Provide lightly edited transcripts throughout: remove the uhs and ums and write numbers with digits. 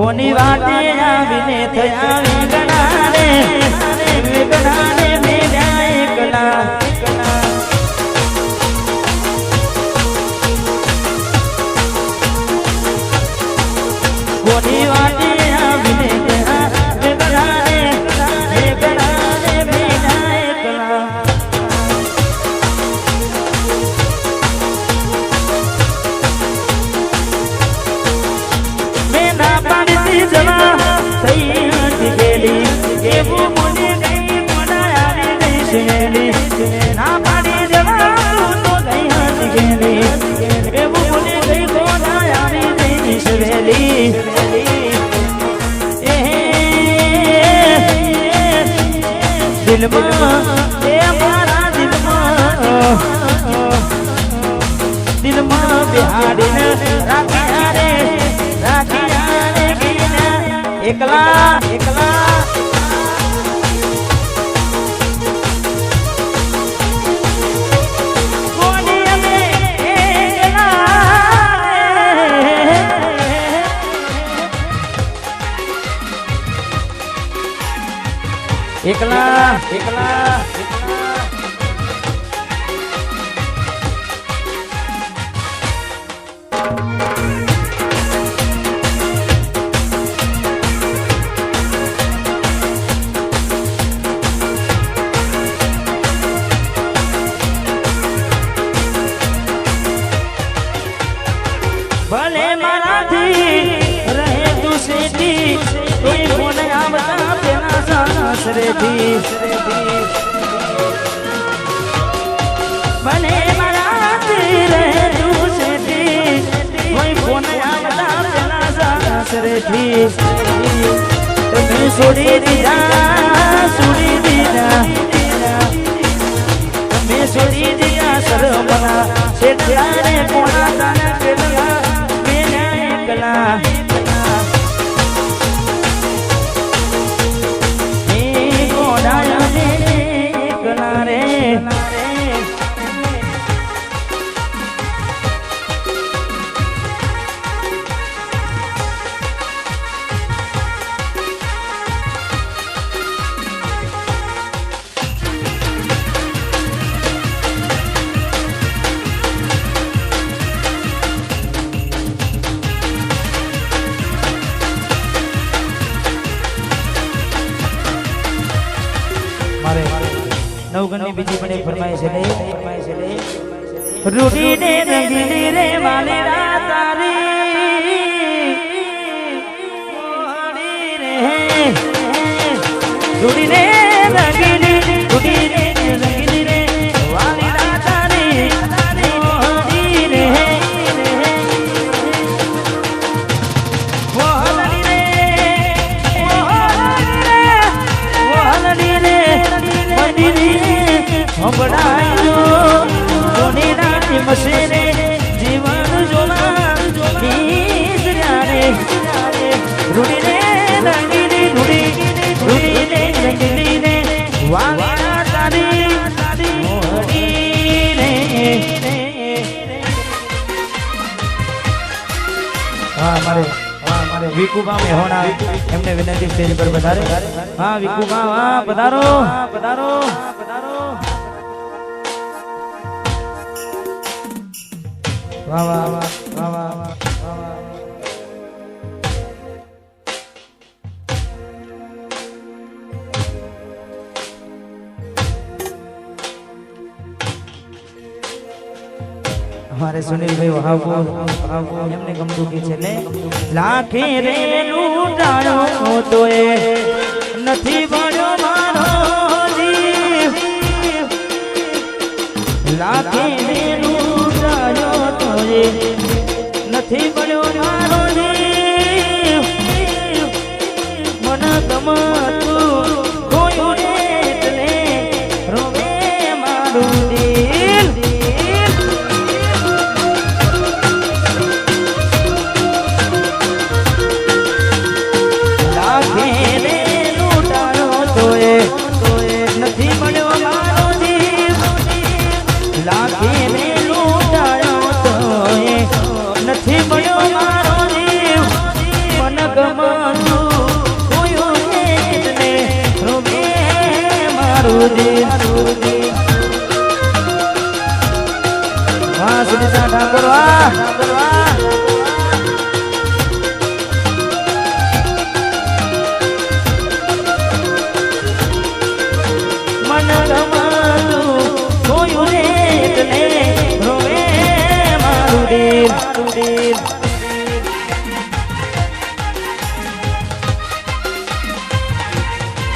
કોની વાટે આવીને થયા વિગડાને મેળ્યા એકલા કોની વાટે આવીને થયા વિગડાને મેળ્યા એકલા જવા થઈ ગયેલી એવું મને ગઈ આવી ગઈ શેલી ના પાડી જવા તો ગઈ ગયેલી એવું મને ગઈ આવી ગઈ શેલી દિલમાં એ મારા દિલમાં બિહાડીને રાખ્યા રે એકલા એકલા કોની અમે એકલા એકલા ભલે મારાથી રહે તું સેઠી કોઈ ફોન આવતા પેલા સાસરેથી ભલે મારાથી રહે તું સેઠી કોઈ ફોન આવતા પેલા સાસરેથી તમે છોડી દીધા તમે છોડી દીધા સરમના શેઠિયાને કોણા તાના પેલા એકલા એકલા રે નવગણની બીજી પણ એક ફરમાઈશ છે રૂડીને રંગીલી રે વાલીડા તારી રૂડીને રંગીલી રે વાલીડા તારી હંભળાયો કોની રાતી મસેરે જીવન જોલા ગીતર્યા રે રૂડીને રંગીલી રૂડીને રંગીલી રે વાલા તારી મોહની રે મારે વિકુબા મેહોણા એમને વિનંતી સ્ટેજ પર પધારે હા વિકુબા પધારો પધારો વાહ વાહ વાહ વાહ વાહ हमारे सुनील भाई वहाबो एमने गमતું કે છે ને લાખે રે લૂંટાયો તો એ નથી ભણ્યો મારો જીવ લાખે રે લૂંટાયો તો એ નથી ભણ્યો મારો જીવ મન ગમતું કોયું રે એટલે રોવે મારું દિલ નથી મળ્યો મારો જીવ લાખીને લૂંટાયો તો નથી મળ્યો મારો જીવ વાહ સુનિતા ઠાકોર વાહ મન રમાતું જોયું રે તને રોવે મારું દિલ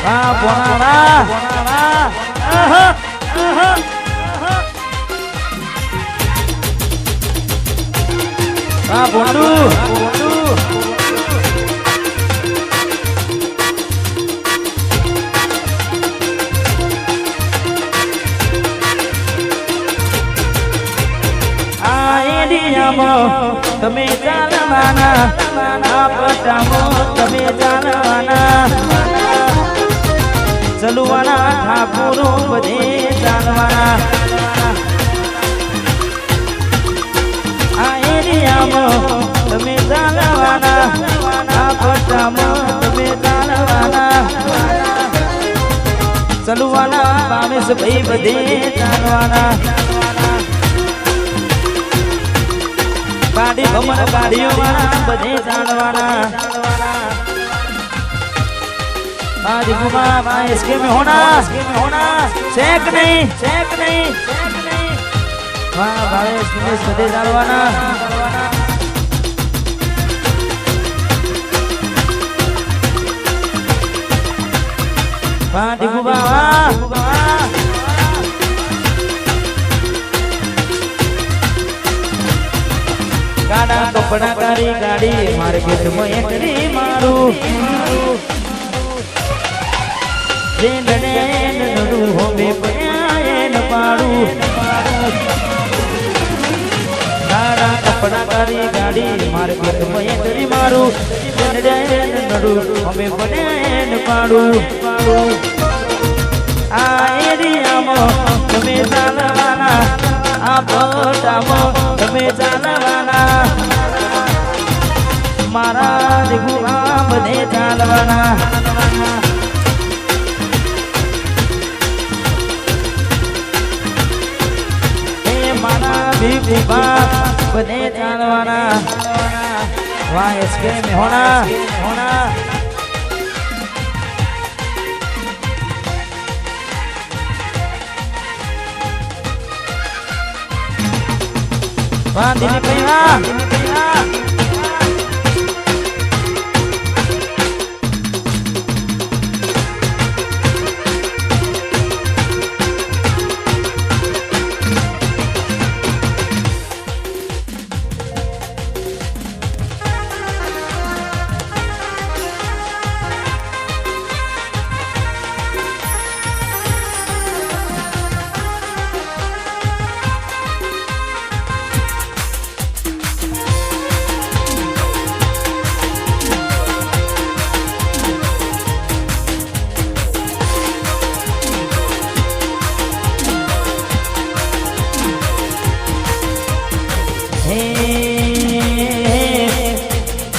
વાહ બોણા વાહ વાહ બોંડુ આ એરિયામાં તમે ચાલવાના આ પટ્ટામાં તમે ચાલવાના ચલવાના ઠાકોરો બધે ચાલવાના આ એરિયામાં તમે ચાલવાના આ પટ્ટામાં તમે ચાલવાના ચલવાના બાવીસ ભાઈ બધે ચાલવાના ગાડી ભમર ગાડીઓ વાળા બધે ચાલવાના आज घुमा भाई इसके में होना चेक नहीं वाह भाई इसमें सदे डालवाना वाह दिगुबा वाह गाड़ा कपड़ा कारी गाड़ी मार्केट में एंट्री मारू कपड़ा कारी गाड़ी मार्केट में एंट्री मारू हमें बने पाड़ू आ एरिया में तुम्हें चालवाना आ पट्टा में तुम्हें चालवाना मारा दिगुआ बने चालवाना बने चालवाना वाह इसके में होना वाह दिलीप भैया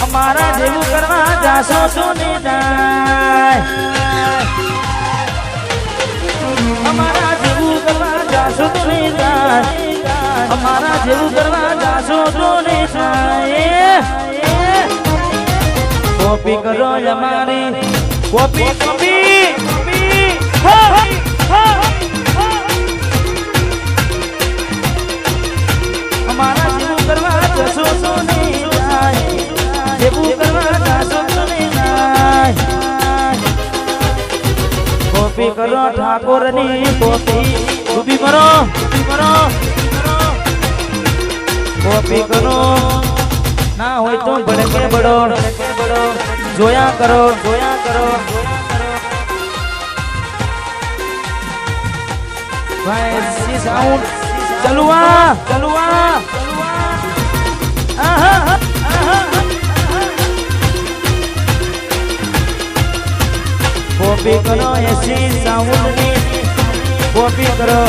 हमारा जेवू करवा जासो सुने जाए हमारा जेवू करवा जासो सुने जाए हमारा जेवू करवा जासो सुने जाए कॉपी करो हमारी कॉपी हमारा जेवू करवा जासो सुने कॉपी करो ठाकुर नी कॉपी उभी करो कॉपी करो ना हो तो बड़के बड़ो जोया करो भाई साउंड चलुआ कॉपी करो ऐसी साउंड में कॉपी करो